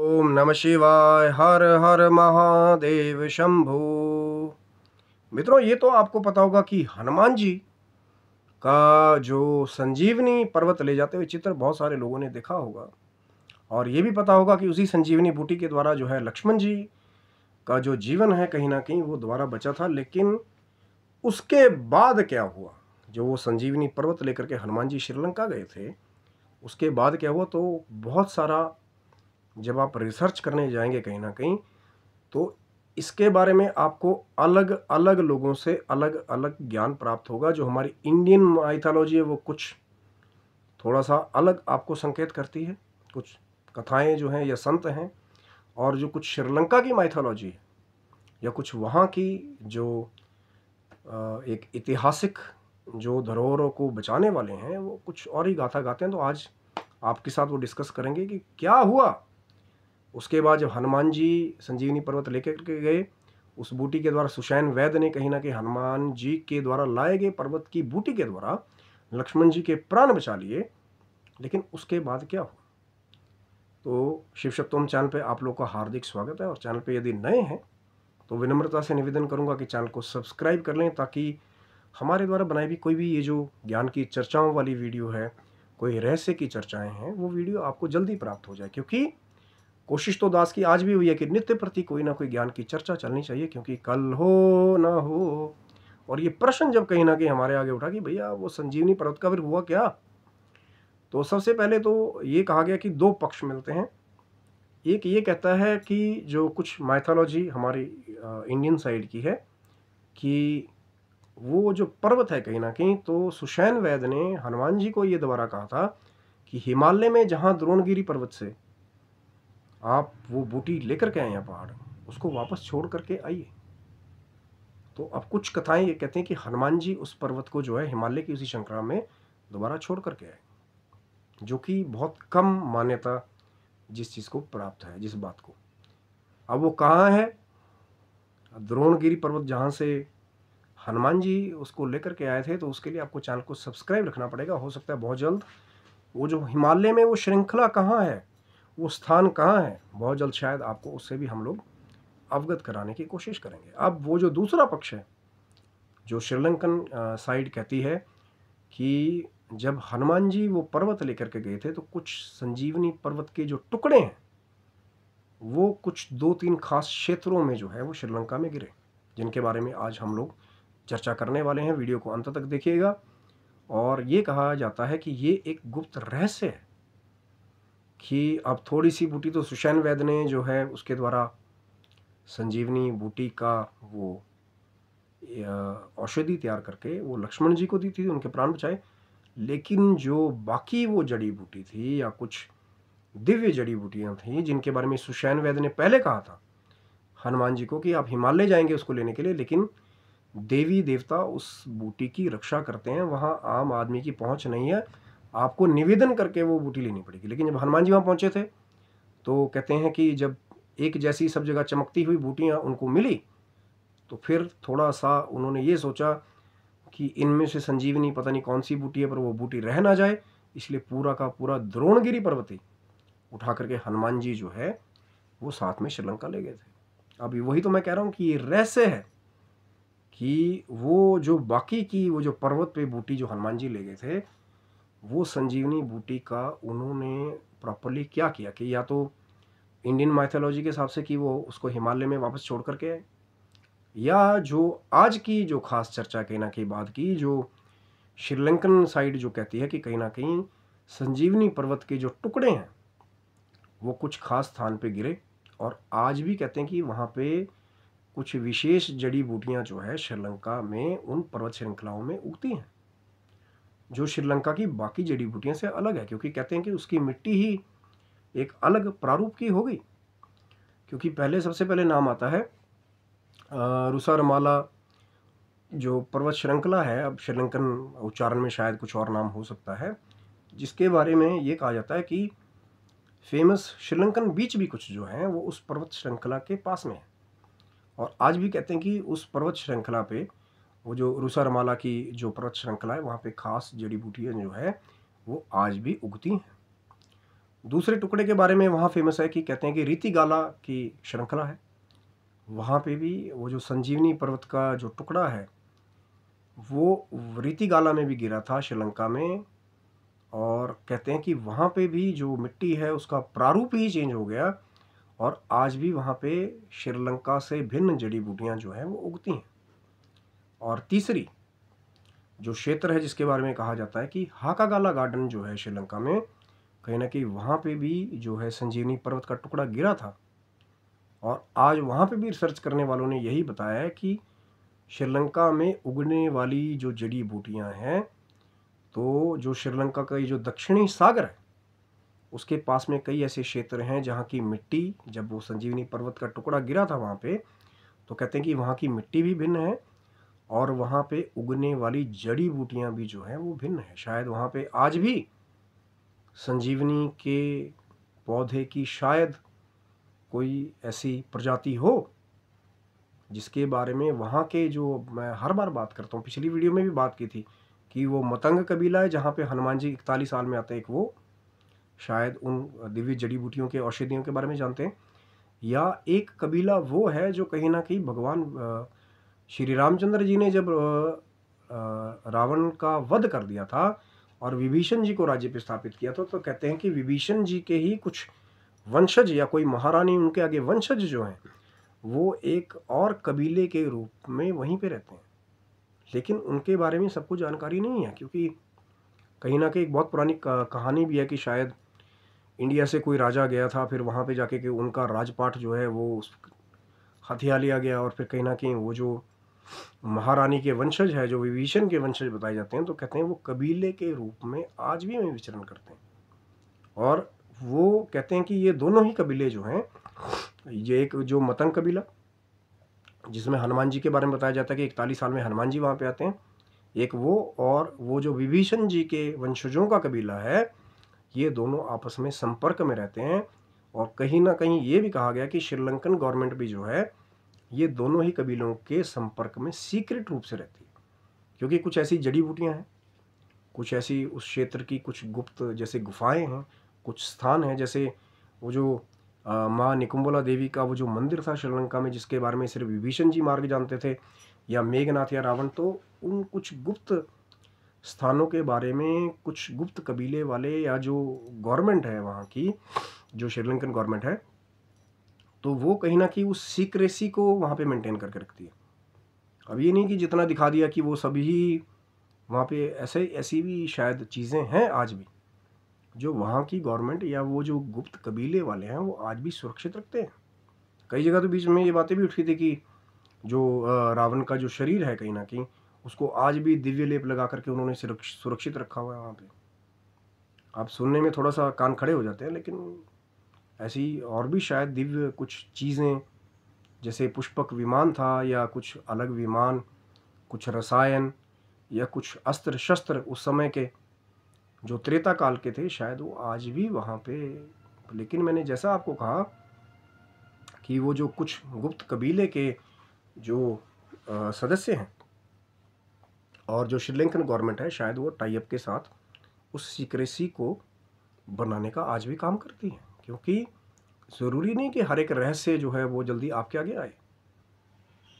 ओम नमः शिवाय। हर हर महादेव शंभू। मित्रों, ये तो आपको पता होगा कि हनुमान जी का जो संजीवनी पर्वत ले जाते हुए चित्र बहुत सारे लोगों ने देखा होगा, और ये भी पता होगा कि उसी संजीवनी बूटी के द्वारा जो है लक्ष्मण जी का जो जीवन है कहीं ना कहीं वो दोबारा बचा था। लेकिन उसके बाद क्या हुआ, जो वो संजीवनी पर्वत लेकर के हनुमान जी श्रीलंका गए थे, उसके बाद क्या हुआ, तो बहुत सारा जब आप रिसर्च करने जाएंगे कहीं ना कहीं, तो इसके बारे में आपको अलग अलग लोगों से अलग अलग ज्ञान प्राप्त होगा। जो हमारी इंडियन माइथोलॉजी है वो कुछ थोड़ा सा अलग आपको संकेत करती है, कुछ कथाएं जो हैं या संत हैं, और जो कुछ श्रीलंका की माइथोलॉजी है या कुछ वहाँ की जो एक ऐतिहासिक जो धरोहरों को बचाने वाले हैं वो कुछ और ही गाथा गाते हैं। तो आज आपके साथ वो डिस्कस करेंगे कि क्या हुआ उसके बाद जब हनुमान जी संजीवनी पर्वत लेकर के गए। उस बूटी के द्वारा सुषैण वैद्य ने कहीं ना कहीं हनुमान जी के द्वारा लाए गए पर्वत की बूटी के द्वारा लक्ष्मण जी के प्राण बचा लिए। लेकिन उसके बाद क्या हुआ, तो शिव सप्तम चैनल पे आप लोग का हार्दिक स्वागत है। और चैनल पे यदि नए हैं तो विनम्रता से निवेदन करूंगा कि चैनल को सब्सक्राइब कर लें, ताकि हमारे द्वारा बनाई हुई कोई भी ये जो ज्ञान की चर्चाओं वाली वीडियो है, कोई रहस्य की चर्चाएं हैं, वो वीडियो आपको जल्दी प्राप्त हो जाए। क्योंकि कोशिश तो दास की आज भी हुई है कि नित्य प्रति कोई ना कोई ज्ञान की चर्चा चलनी चाहिए, क्योंकि कल हो ना हो। और ये प्रश्न जब कहीं ना कहीं हमारे आगे उठा कि भैया वो संजीवनी पर्वत का फिर हुआ क्या, तो सबसे पहले तो ये कहा गया कि दो पक्ष मिलते हैं। एक ये कहता है कि जो कुछ माइथोलॉजी हमारी इंडियन साइड की है कि वो जो पर्वत है कहीं ना कहीं, तो सुषैण वैद्य ने हनुमान जी को ये दोबारा कहा था कि हिमालय में जहाँ द्रोणगिरी पर्वत से आप वो बूटी लेकर के आए हैं पहाड़, उसको वापस छोड़ करके आइए। तो अब कुछ कथाएं ये कहते हैं कि हनुमान जी उस पर्वत को जो है हिमालय की उसी श्रृंखला में दोबारा छोड़ करके आए, जो कि बहुत कम मान्यता जिस चीज़ को प्राप्त है, जिस बात को। अब वो कहाँ है, द्रोणगिरी पर्वत जहाँ से हनुमान जी उसको लेकर के आए थे, तो उसके लिए आपको चैनल को सब्सक्राइब रखना पड़ेगा। हो सकता है बहुत जल्द वो जो हिमालय में वो श्रृंखला कहाँ है, वो स्थान कहाँ है, बहुत जल्द शायद आपको उससे भी हम लोग अवगत कराने की कोशिश करेंगे। अब वो जो दूसरा पक्ष है, जो श्रीलंकन साइड कहती है कि जब हनुमान जी वो पर्वत लेकर के गए थे, तो कुछ संजीवनी पर्वत के जो टुकड़े हैं वो कुछ 2-3 खास क्षेत्रों में जो है वो श्रीलंका में गिरे, जिनके बारे में आज हम लोग चर्चा करने वाले हैं। वीडियो को अंत तक देखिएगा। और ये कहा जाता है कि ये एक गुप्त रहस्य है कि अब थोड़ी सी बूटी तो सुषैण वैद्य ने जो है उसके द्वारा संजीवनी बूटी का वो औषधि तैयार करके वो लक्ष्मण जी को दी थी, उनके प्राण बचाए। लेकिन जो बाकी वो जड़ी बूटी थी या कुछ दिव्य जड़ी बूटियां थी, जिनके बारे में सुषैण वैद्य ने पहले कहा था हनुमान जी को कि आप हिमालय जाएंगे उसको लेने के लिए, लेकिन देवी देवता उस बूटी की रक्षा करते हैं, वहाँ आम आदमी की पहुँच नहीं है, आपको निवेदन करके वो बूटी लेनी पड़ेगी। लेकिन जब हनुमान जी वहाँ पहुँचे थे, तो कहते हैं कि जब एक जैसी सब जगह चमकती हुई बूटियाँ उनको मिली, तो फिर थोड़ा सा उन्होंने ये सोचा कि इनमें से संजीवनी पता नहीं कौन सी बूटी है, पर वो बूटी रह ना जाए, इसलिए पूरा का पूरा द्रोणगिरी पर्वत उठा करके हनुमान जी जो है वो साथ में श्रीलंका ले गए थे। अभी वही तो मैं कह रहा हूँ कि ये रहस्य है कि वो जो बाकी की वो जो पर्वत पे बूटी जो हनुमान जी ले गए थे, वो संजीवनी बूटी का उन्होंने प्रॉपरली क्या किया कि या तो इंडियन माइथोलॉजी के हिसाब से कि वो उसको हिमालय में वापस छोड़ करके आए, या जो आज की जो खास चर्चा कहीं ना कहीं बाद की जो श्रीलंकन साइड जो कहती है कि कहीं ना कहीं संजीवनी पर्वत के जो टुकड़े हैं वो कुछ खास स्थान पे गिरे, और आज भी कहते हैं कि वहाँ पे कुछ विशेष जड़ी बूटियाँ जो है श्रीलंका में उन पर्वत श्रृंखलाओं में उगती हैं, जो श्रीलंका की बाकी जड़ी बूटियों से अलग है। क्योंकि कहते हैं कि उसकी मिट्टी ही एक अलग प्रारूप की हो गई। क्योंकि पहले सबसे पहले नाम आता है रुसारमाला जो पर्वत श्रृंखला है, अब श्रीलंकन उच्चारण में शायद कुछ और नाम हो सकता है, जिसके बारे में ये कहा जाता है कि फेमस श्रीलंकन बीच भी कुछ जो हैं वो उस पर्वत श्रृंखला के पास में है। और आज भी कहते हैं कि उस पर्वत श्रृंखला पे वो जो रुसारमाला की जो पर्वत श्रृंखला है, वहाँ पे खास जड़ी बूटियाँ जो है वो आज भी उगती हैं। दूसरे टुकड़े के बारे में वहाँ फेमस है कि कहते हैं कि रीतिगाला की श्रृंखला है, वहाँ पे भी वो जो संजीवनी पर्वत का जो टुकड़ा है वो रीतिगाला में भी गिरा था श्रीलंका में। और कहते हैं कि वहाँ पे भी जो मिट्टी है उसका प्रारूप ही चेंज हो गया और आज भी वहाँ पे श्रीलंका से भिन्न जड़ी बूटियाँ जो हैं वो उगती हैं। और तीसरी जो क्षेत्र है जिसके बारे में कहा जाता है कि हाकागाला गार्डन जो है श्रीलंका में, कहीं ना कहीं वहाँ पे भी जो है संजीवनी पर्वत का टुकड़ा गिरा था। और आज वहाँ पे भी रिसर्च करने वालों ने यही बताया है कि श्रीलंका में उगने वाली जो जड़ी बूटियाँ हैं, तो जो श्रीलंका का ये जो दक्षिणी सागर है उसके पास में कई ऐसे क्षेत्र हैं जहाँ की मिट्टी, जब वो संजीवनी पर्वत का टुकड़ा गिरा था वहाँ पे, तो कहते हैं कि वहाँ की मिट्टी भी भिन्न है और वहाँ पे उगने वाली जड़ी बूटियाँ भी जो हैं वो भिन्न है। शायद वहाँ पे आज भी संजीवनी के पौधे की शायद कोई ऐसी प्रजाति हो जिसके बारे में वहाँ के, जो मैं हर बार बात करता हूँ, पिछली वीडियो में भी बात की थी कि वो मतंग कबीला है जहाँ पे हनुमान जी 41 साल में आते हैं, एक वो शायद उन दिव्य जड़ी बूटियों के औषधियों के बारे में जानते हैं। या एक कबीला वो है जो कहीं ना कहीं भगवान श्री रामचंद्र जी ने जब रावण का वध कर दिया था और विभीषण जी को राज्य पे स्थापित किया था, तो कहते हैं कि विभीषण जी के ही कुछ वंशज या कोई महारानी उनके आगे वंशज जो हैं वो एक और कबीले के रूप में वहीं पे रहते हैं, लेकिन उनके बारे में सबको जानकारी नहीं है क्योंकि कहीं ना कहीं एक बहुत पुरानी कहानी भी है कि शायद इंडिया से कोई राजा गया था, फिर वहाँ पे जाके कि उनका राजपाट जो है वो हथिया लिया गया और फिर कहीं ना कहीं वो जो महारानी के वंशज है, जो विभीषण के वंशज बताए जाते हैं, तो कहते हैं वो कबीले के रूप में आज भी में विचरण करते हैं। और वो कहते हैं कि ये दोनों ही कबीले जो हैं, ये एक जो मतंग कबीला जिसमें हनुमान जी के बारे में बताया जाता है कि 41 साल में हनुमान जी वहाँ पे आते हैं, एक वो, और वो जो विभीषण जी के वंशजों का कबीला है, ये दोनों आपस में संपर्क में रहते हैं। और कहीं ना कहीं ये भी कहा गया कि श्रीलंकन गवर्नमेंट भी जो है ये दोनों ही कबीलों के संपर्क में सीक्रेट रूप से रहती है, क्योंकि कुछ ऐसी जड़ी बूटियाँ हैं, कुछ ऐसी उस क्षेत्र की कुछ गुप्त जैसे गुफाएं हैं, कुछ स्थान हैं, जैसे वो जो माँ निकुम्बला देवी का वो जो मंदिर था श्रीलंका में जिसके बारे में सिर्फ विभीषण जी मार्ग जानते थे, या मेघनाथ या रावण, तो उन कुछ गुप्त स्थानों के बारे में कुछ गुप्त कबीले वाले या जो गवर्नमेंट है वहाँ की, जो श्रीलंकन गवर्नमेंट है, तो वो कहीं ना कहीं उस सीक्रेसी को वहाँ पे मेंटेन करके रखती है। अब ये नहीं कि जितना दिखा दिया कि वो सभी वहाँ पे, ऐसी भी शायद चीज़ें हैं आज भी जो वहाँ की गवर्नमेंट या वो जो गुप्त कबीले वाले हैं वो आज भी सुरक्षित रखते हैं। कई जगह तो बीच में ये बातें भी उठी थी कि जो रावण का जो शरीर है कहीं ना कहीं उसको आज भी दिव्य लेप लगा करके उन्होंने सुरक्षित रखा हुआ है वहाँ पे। आप सुनने में थोड़ा सा कान खड़े हो जाते हैं, लेकिन ऐसी और भी शायद दिव्य कुछ चीज़ें, जैसे पुष्पक विमान था या कुछ अलग विमान, कुछ रसायन या कुछ अस्त्र शस्त्र उस समय के जो त्रेता काल के थे, शायद वो आज भी वहाँ पे। लेकिन मैंने जैसा आपको कहा कि वो जो कुछ गुप्त कबीले के जो सदस्य हैं और जो श्रीलंकन गवर्नमेंट है, शायद वो टाई अप के साथ उस सीक्रेसी को बनाने का आज भी काम करती है, क्योंकि ज़रूरी नहीं कि हर एक रहस्य जो है वो जल्दी आपके आगे आए।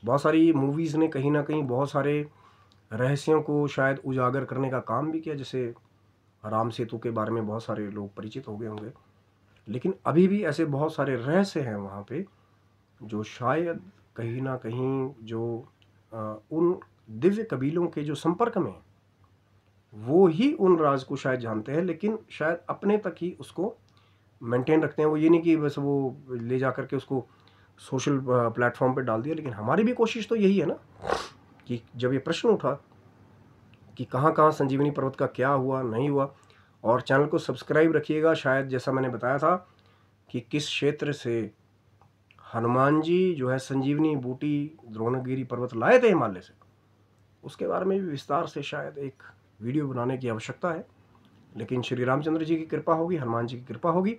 बहुत सारी मूवीज़ ने कहीं ना कहीं बहुत सारे रहस्यों को शायद उजागर करने का काम भी किया, जैसे राम सेतु के बारे में बहुत सारे लोग परिचित हो गए होंगे, लेकिन अभी भी ऐसे बहुत सारे रहस्य हैं वहाँ पे जो शायद कहीं ना कहीं जो उन दिव्य कबीलों के जो संपर्क में वो ही उन राज को शायद जानते हैं, लेकिन शायद अपने तक ही उसको मेंटेन रखते हैं। वो ये नहीं कि बस वो ले जा करके उसको सोशल प्लेटफॉर्म पे डाल दिया। लेकिन हमारी भी कोशिश तो यही है ना कि जब ये प्रश्न उठा कि कहाँ कहाँ संजीवनी पर्वत का क्या हुआ नहीं हुआ, और चैनल को सब्सक्राइब रखिएगा। शायद जैसा मैंने बताया था कि किस क्षेत्र से हनुमान जी जो है संजीवनी बूटी द्रोणगिरी पर्वत लाए थे हिमालय से, उसके बारे में भी विस्तार से शायद एक वीडियो बनाने की आवश्यकता है। लेकिन श्री रामचंद्र जी की कृपा होगी, हनुमान जी की कृपा होगी,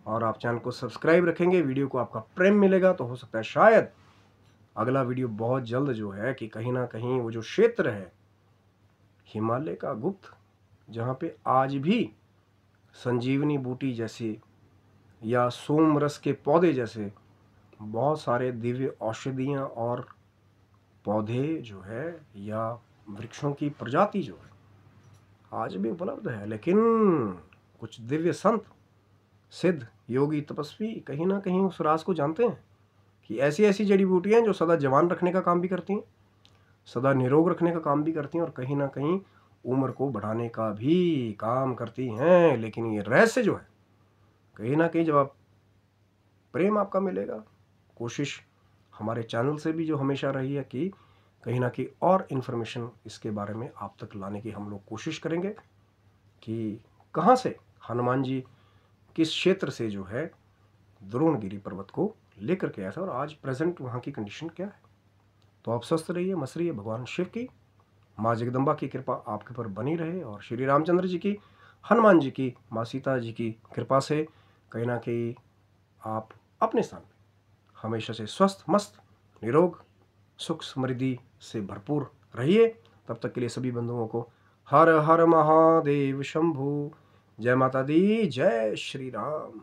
और आप चैनल को सब्सक्राइब रखेंगे, वीडियो को आपका प्रेम मिलेगा, तो हो सकता है शायद अगला वीडियो बहुत जल्द जो है कि कहीं ना कहीं वो जो क्षेत्र है हिमालय का गुप्त, जहाँ पे आज भी संजीवनी बूटी जैसे या सोम रस के पौधे जैसे बहुत सारे दिव्य औषधियाँ और पौधे जो है या वृक्षों की प्रजाति जो है आज भी उपलब्ध है। लेकिन कुछ दिव्य संत, सिद्ध, योगी, तपस्वी कहीं ना कहीं उस राज को जानते हैं कि ऐसी ऐसी जड़ी बूटियाँ जो सदा जवान रखने का काम भी करती हैं, सदा निरोग रखने का काम भी करती हैं और कहीं ना कहीं उम्र को बढ़ाने का भी काम करती हैं। लेकिन ये रहस्य जो है कहीं ना कहीं जब आप प्रेम आपका मिलेगा, कोशिश हमारे चैनल से भी जो हमेशा रही है कि कहीं ना कहीं और इन्फॉर्मेशन इसके बारे में आप तक लाने की हम लोग कोशिश करेंगे कि कहाँ से हनुमान जी किस क्षेत्र से जो है द्रोणगिरी पर्वत को लेकर के आया था और आज प्रेजेंट वहाँ की कंडीशन क्या है। तो आप स्वस्थ रहिए, मस्त रहिए। भगवान शिव की, माँ जगदम्बा की कृपा आपके पर बनी रहे और श्री रामचंद्र जी की, हनुमान जी की, माँ सीता जी की कृपा से कहीं ना कहीं आप अपने स्थान में हमेशा से स्वस्थ, मस्त, निरोग, सुख समृद्धि से भरपूर रहिए। तब तक के लिए सभी बंधुओं को हर हर महादेव शंभु। जय माता दी, जय श्री राम।